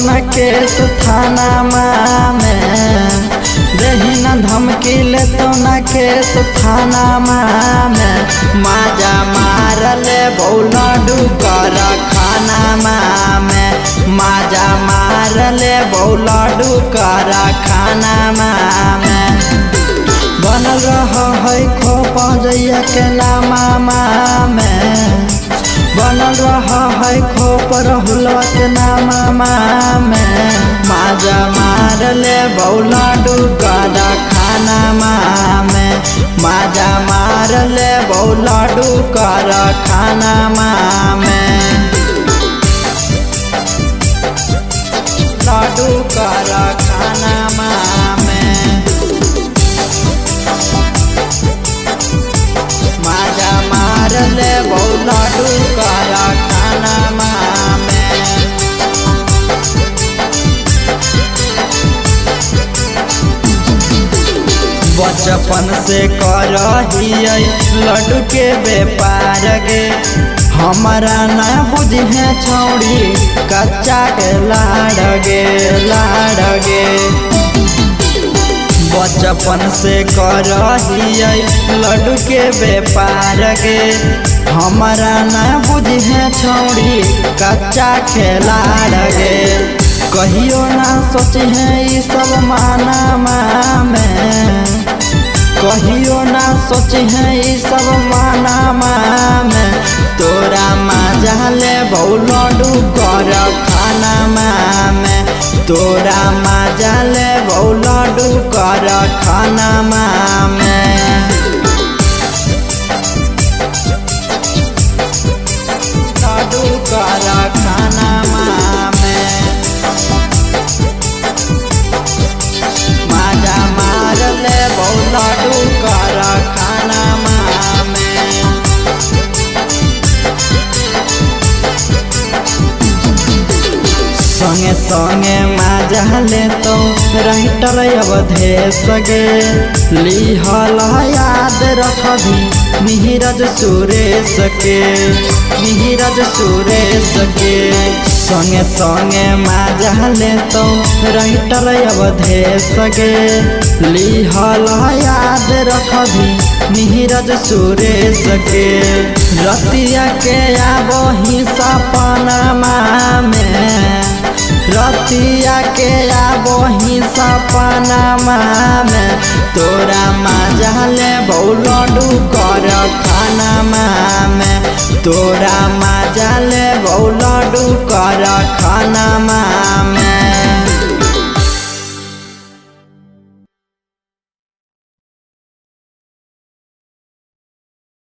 न केस थाना में देही न धमकी ले तो न केस थाना में माजा मारले बौला डुकर खाना में माजा मारले बौला डुकर खाना में बनल है खोप जइया के नामा में बनल है खोप रहुलवा के नामा में माजा मारले बौला डुकर खाना में माजा मारले बौला डुकर खाना में लाडू कर खाना में माजा मारले बौला डुकर खाना में बचपन से करहिए लड्डू के व्यापार गे हमारा न बुझे छौड़ी कच्चा के लाड़ गे बचपन से करहिए लड्डू के व्यापार गे हमारा न बुझे छौड़ी कच्चा खिलाड़ गे कहियो ना सोचे ई सब माना में कहियो ना सोचे ई सब माना में तोरा माजा ले बौला डुकर खाना में तोरा माजा ले बौला डुकर खाना में डुकर खाना में माजा मारले बौला डुकर खाना में संगे संगे माजा ले तो राइटर अवधेश गे लिहल याद रखबी नीरज सुरेश के संगे संगे माजा ले तो राइटर अवधेश गे लिहल याद रखबी नीरज सुरेश के रतिया के आबही सपना में रतिया के आबही सपना में तोरा माजा ले बौला डुकर खाना में तोरा माजा ले बौला डुकर खाना में।